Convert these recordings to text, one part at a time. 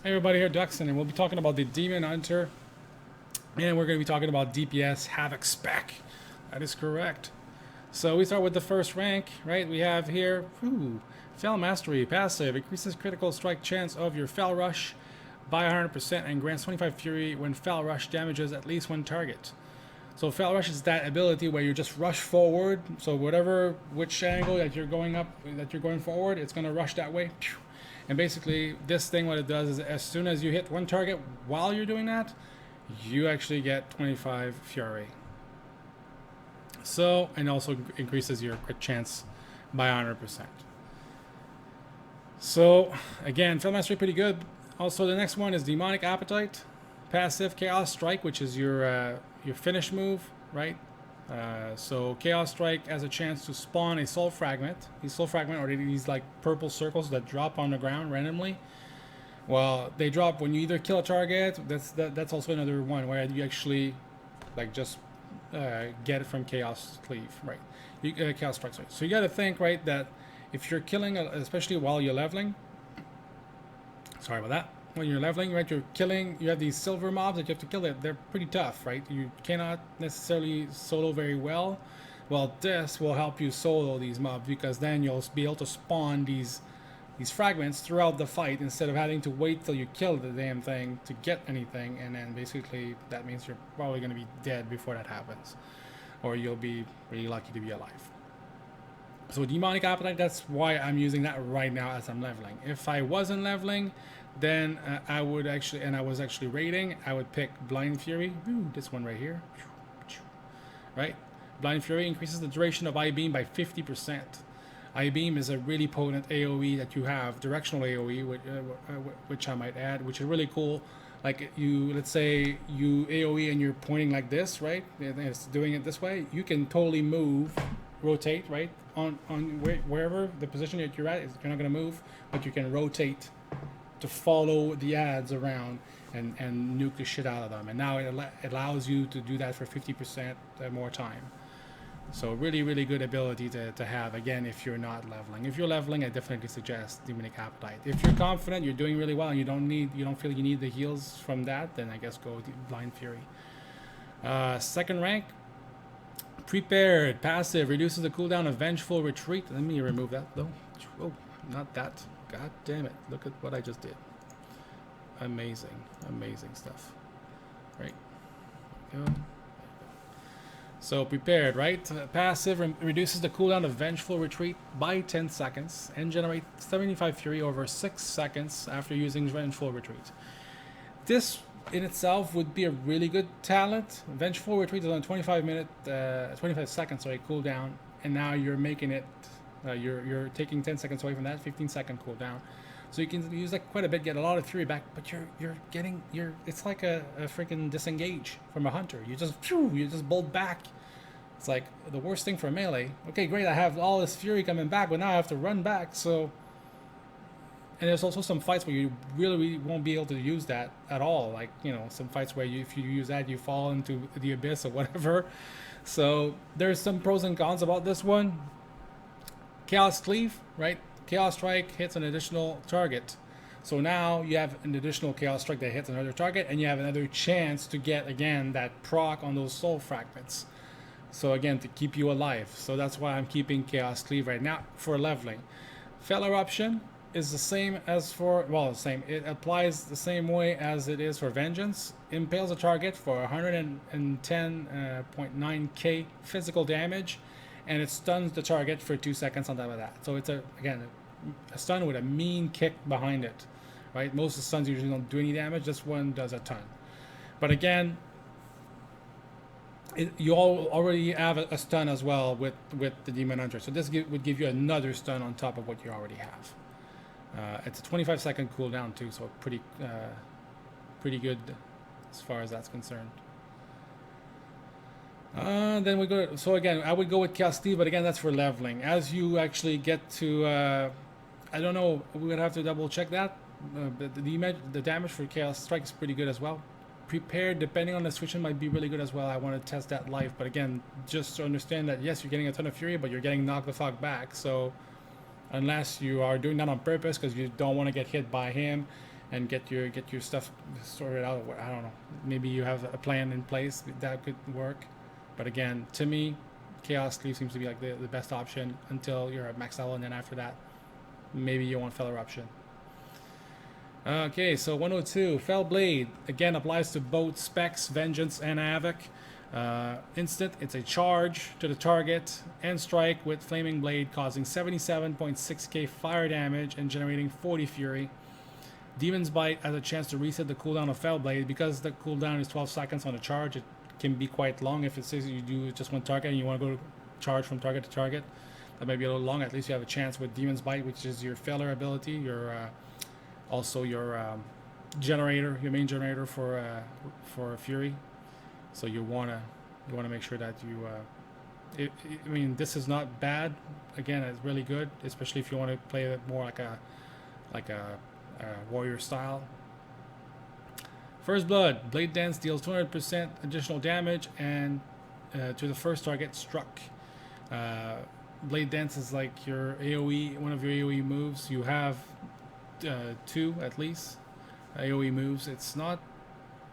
Hey everybody, here DXUN, and we'll be talking about the Demon Hunter, and we're going to be talking about DPS Havoc spec. That is correct. So we start with the first rank, right? We have here, Fel Mastery, passive, increases critical strike chance of your Fel Rush by 100% and grants 25 Fury when Fel Rush damages at least one target. So Fel Rush is that ability where you just rush forward, so which angle that you're going up, that you're going forward, it's going to rush that way. And basically, this thing, what it does is as soon as you hit one target while you're doing that, you actually get 25 Fury. So, and also increases your crit chance by 100%. So, again, Fel Mastery pretty good. Also, the next one is Demonic Appetite. Passive Chaos Strike, which is your finish move, right? So Chaos Strike has a chance to spawn a soul fragment. These soul fragment are these like purple circles that drop on the ground randomly. Well, they drop when you either kill a target. That's also another one where you actually like just get it from Chaos Cleave, right? Chaos Strike. Sorry. So you got to think, right, that if you're killing, especially while you're leveling. Sorry about that. When you're leveling, right, you're killing, you have these silver mobs that you have to kill. They're pretty tough, right? You cannot necessarily solo very well. Well, this will help you solo these mobs because then you'll be able to spawn these fragments throughout the fight instead of having to wait till you kill the damn thing to get anything, and then basically that means you're probably going to be dead before that happens, or you'll be really lucky to be alive. So Demonic Appetite, that's why I'm using that right now as I'm leveling. If I wasn't leveling, then I would actually, and I was actually raiding, I would pick Blind Fury. Ooh, this one right here. Right? Blind Fury increases the duration of I-Beam by 50%. I-Beam is a really potent AoE that you have, directional AoE, which I might add, which is really cool. Like let's say you AoE and you're pointing like this, right? And it's doing it this way. You can totally move, rotate, right? On wherever the position that you're at, you're not going to move, but you can rotate to follow the ads around and nuke the shit out of them. And now it allows you to do that for 50% more time. So really, really good ability to have, again, if you're not leveling. If you're leveling, I definitely suggest Demonic Appetite. If you're confident, you're doing really well, and you don't feel you need the heals from that, then I guess go with Blind Fury. Second rank, Prepared, passive, reduces the cooldown of Vengeful Retreat. Let me remove that though. Oh, not that. God damn it. Look at what I just did. Amazing. Amazing stuff. Right. There we go. So Prepared, right? Passive reduces the cooldown of Vengeful Retreat by 10 seconds and generates 75 Fury over 6 seconds after using Vengeful Retreat. This in itself would be a really good talent. Vengeful Retreat is on 25 seconds, sorry, cooldown, and now you're making it, you're taking 10 seconds away from that, 15-second cooldown. So you can use that quite a bit, get a lot of Fury back, but it's like a freaking disengage from a hunter. You just bolt back. It's like the worst thing for melee. Okay, great, I have all this Fury coming back, but now I have to run back, so. And there's also some fights where you really won't be able to use that at all. Like, some fights where if you use that, you fall into the abyss or whatever. So there's some pros and cons about this one. Chaos Cleave, right? Chaos Strike hits an additional target. So now you have an additional Chaos Strike that hits another target, and you have another chance to get, again, that proc on those soul fragments. So again, to keep you alive. So that's why I'm keeping Chaos Cleave right now for leveling. Fel Eruption is the same as for, well, the same. It applies the same way as it is for Vengeance. Impales a target for 110.9k physical damage, and it stuns the target for 2 seconds on top of that. So it's a stun with a mean kick behind it, right? Most of the stuns usually don't do any damage. This one does a ton. But again, you already have a stun as well with the Demon Hunter. So this would give you another stun on top of what you already have. It's a 25-second cooldown too, so pretty good as far as that's concerned. Then we go. So again, I would go with Chaos Cleave, but again, that's for leveling. As you actually get to, I don't know, we would have to double check that. But the damage for Chaos Strike is pretty good as well. Prepared, depending on the situation, might be really good as well. I want to test that live, but again, just to understand that yes, you're getting a ton of Fury, but you're getting knocked the fuck back. So unless you are doing that on purpose because you don't want to get hit by him, and get your stuff sorted out. I don't know. Maybe you have a plan in place that could work. But again, to me, Chaos Cleave seems to be like the best option until you're at max level, and then after that, maybe you want Fell Eruption. Okay, so 102, Fell Blade, again applies to both Specs, Vengeance, and Havoc. Instant, it's a charge to the target and strike with Flaming Blade, causing 77.6k fire damage and generating 40 fury. Demon's Bite has a chance to reset the cooldown of Fell Blade. Because the cooldown is 12 seconds on a charge, it can be quite long. If it says you do just one target and you want to go charge from target to target, that might be a little long. At least you have a chance with Demon's Bite, which is your failure ability, your also your generator, your main generator for Fury. So you wanna make sure that you. I mean, this is not bad. Again, it's really good, especially if you want to play it more like a warrior style. First Blood, Blade Dance deals 200% additional damage and to the first target struck. Blade Dance is like your AoE, one of your AoE moves. You have 2 at least AoE moves. It's not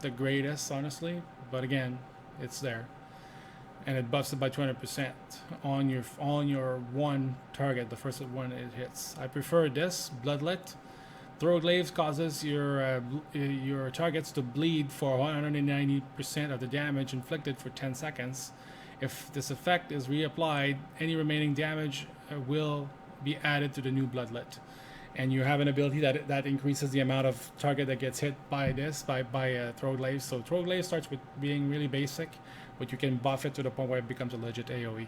the greatest, honestly, but again, it's there, and it buffs it by 200% on your one target, the first one it hits. I prefer this Bloodlet. Throw Glaives causes your targets to bleed for 190% of the damage inflicted for 10 seconds. If this effect is reapplied, any remaining damage will be added to the new Bloodlet. And you have an ability that increases the amount of target that gets hit by this, by Throw Glaives. So Throw Glaives starts with being really basic, but you can buff it to the point where it becomes a legit AoE.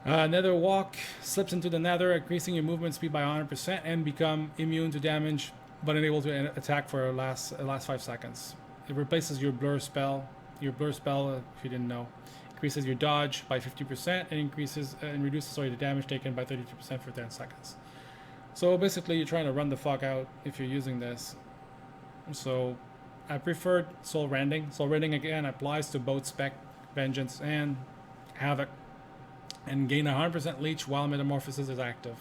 Nether Walk slips into the Nether, increasing your movement speed by 100% and become immune to damage, but unable to attack for the last 5 seconds. It replaces your Blur spell. Your Blur spell, if you didn't know, increases your dodge by 50% and reduces the damage taken by 32% for 10 seconds. So basically, you're trying to run the fuck out if you're using this. So I preferred Soul Rending. Soul Rending again applies to both Spec, Vengeance, and Havoc, and gain 100% leech while Metamorphosis is active.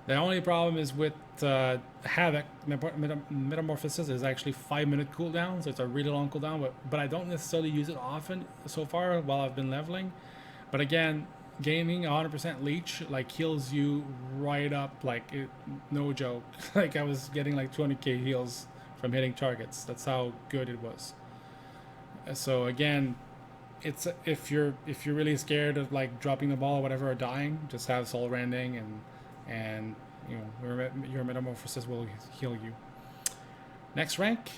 The only problem is with Havoc, Metamorphosis is actually 5-minute cooldown, so it's a really long cooldown, but I don't necessarily use it often so far while I've been leveling. But again, gaining 100% leech like heals you right up, like no joke. Like I was getting like 200k heals from hitting targets. That's how good it was. So again, it's if you're really scared of like dropping the ball or whatever or dying, just have Soul Rending and you know your Metamorphosis will heal you. Next rank,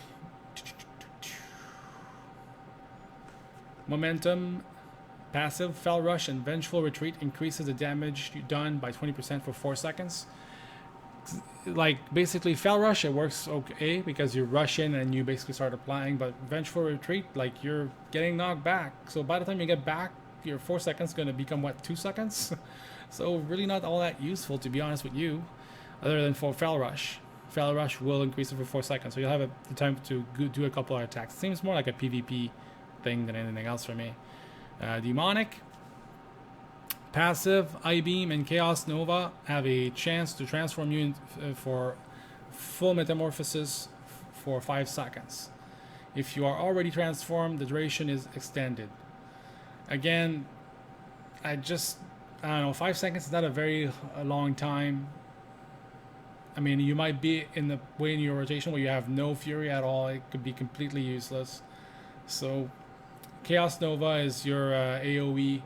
Momentum. Passive, Fell Rush and Vengeful Retreat increases the damage done by 20% for 4 seconds. Like, basically, Fell Rush, it works okay because you rush in and you basically start applying, but Vengeful Retreat, like, you're getting knocked back. So by the time you get back, your 4 seconds is going to become, what, 2 seconds? So really not all that useful, to be honest with you, other than for Fell Rush. Fell Rush will increase it for 4 seconds, so you'll have the time to do a couple of attacks. It seems more like a PvP thing than anything else for me. Demonic, Passive, I-Beam, and Chaos Nova have a chance to transform you for full Metamorphosis for 5 seconds. If you are already transformed, the duration is extended. Again, I don't know, 5 seconds is not a long time. I mean, you might be in the way in your rotation where you have no fury at all. It could be completely useless. So Chaos Nova is your AoE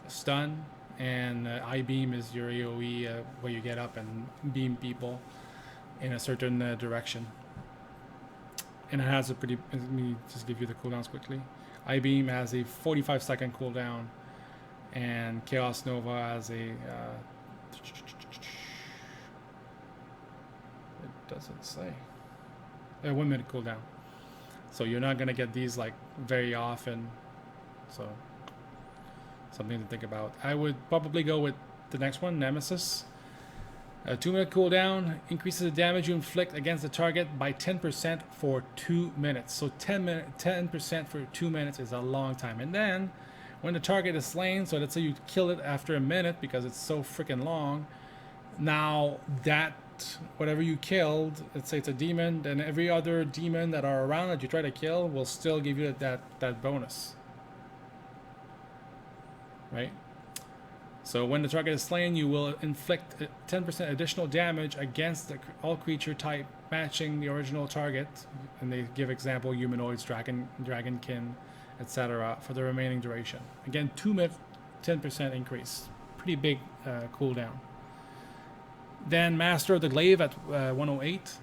stun, and I-Beam is your AoE where you get up and beam people in a certain direction. And it has a pretty, let me just give you the cooldowns quickly. I-Beam has a 45-second cooldown, and Chaos Nova has a, it doesn't say, a 1-minute cooldown. So you're not going to get these like very often. So something to think about. I would probably go with the next one, Nemesis. A 2-minute cooldown increases the damage you inflict against the target by 10% for 2 minutes. So 10% for 2 minutes is a long time. And then when the target is slain, so let's say you kill it after a minute because it's so freaking long, now that shoot whatever you killed, let's say it's a demon, then every other demon that are around that you try to kill will still give you that bonus. Right? So when the target is slain, you will inflict 10% additional damage against all creature type matching the original target. And they give example humanoids, dragonkin, etc. for the remaining duration. Again, 2 minute, 10% increase. Pretty big cooldown. Then Master of the Glaive at 108.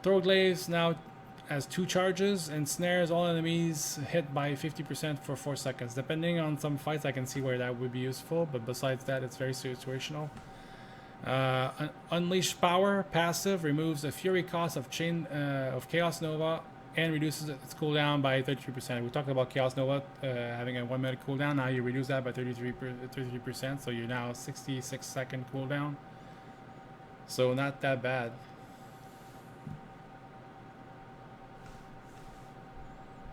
Throw glaives now has 2 charges and snares all enemies hit by 50% for 4 seconds. Depending on some fights, I can see where that would be useful, but besides that, it's very situational. Unleash Power passive removes the fury cost of Chaos Nova and reduces its cooldown by 33%. We talked about Chaos Nova having a 1 minute cooldown. Now you reduce that by 33%, so you're now 66-second cooldown. So not that bad.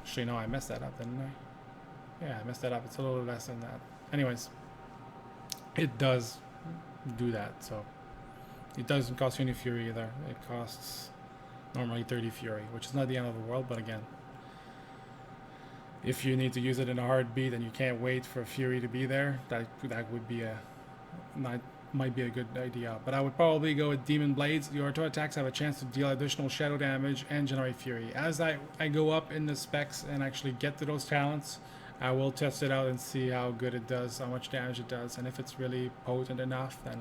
Actually, no, I messed that up, didn't I? Yeah, I messed that up. It's a little less than that. Anyways, it does do that, so it doesn't cost you any fury either. It costs normally 30 fury, which is not the end of the world, but again, if you need to use it in a heartbeat and you can't wait for fury to be there, that would be might be a good idea. But I would probably go with Demon Blades. Your auto attacks have a chance to deal additional shadow damage and generate fury. As I go up in the specs and actually get to those talents, I will test it out and see how good it does, how much damage it does, and if it's really potent enough, then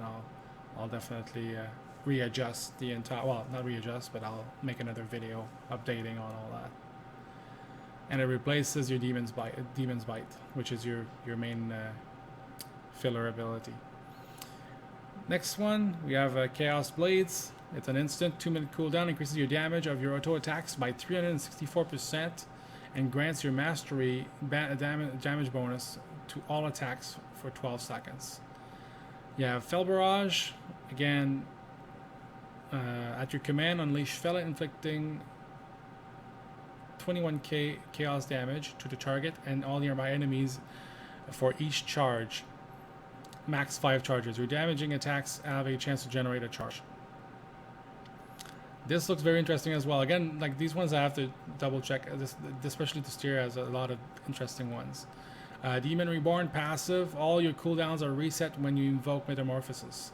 I'll definitely readjust the entire, well, not readjust, but I'll make another video updating on all that. And it replaces your Demon's Bite, which is your main filler ability. Next one, we have Chaos Blades. It's an instant 2 minute cooldown, increases your damage of your auto attacks by 364% and grants your mastery damage bonus to all attacks for 12 seconds. You have Fell Barrage. Again, at your command, unleash Fell, inflicting 21k chaos damage to the target and all nearby enemies for each charge. Max 5 charges. Your damaging attacks have a chance to generate a charge. This looks very interesting as well. Again, like these ones I have to double check. This, especially the Steer has a lot of interesting ones. Demon Reborn passive. All your cooldowns are reset when you invoke Metamorphosis.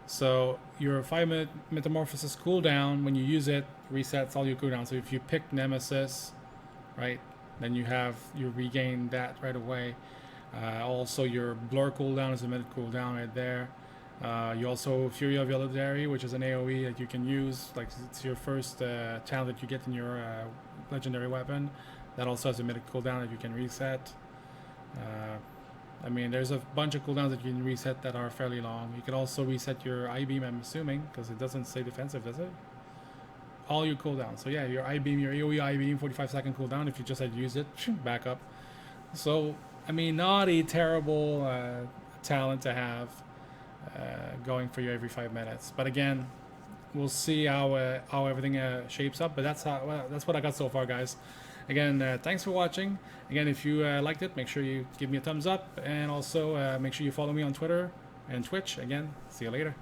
So your 5 minute Metamorphosis cooldown, when you use it, resets all your cooldowns. So if you pick Nemesis, right, then you regain that right away. Also, your Blur cooldown is a minute cooldown right there. You also Fury of Yellowberry, which is an AoE that you can use. Like it's your first talent that you get in your legendary weapon. That also has a minute cooldown that you can reset. I mean, there's a bunch of cooldowns that you can reset that are fairly long. You can also reset your I-beam, I'm assuming, because it doesn't say defensive, does it? All your cooldowns. So yeah, your I-beam, your AoE I-beam, 45-second cooldown. If you just had used it, back up. So I mean, not a terrible talent to have going for you every 5 minutes. But again, we'll see how everything shapes up. But that's what I got so far, guys. Again, thanks for watching. Again, if you liked it, make sure you give me a thumbs up, and also make sure you follow me on Twitter and Twitch. Again, see you later.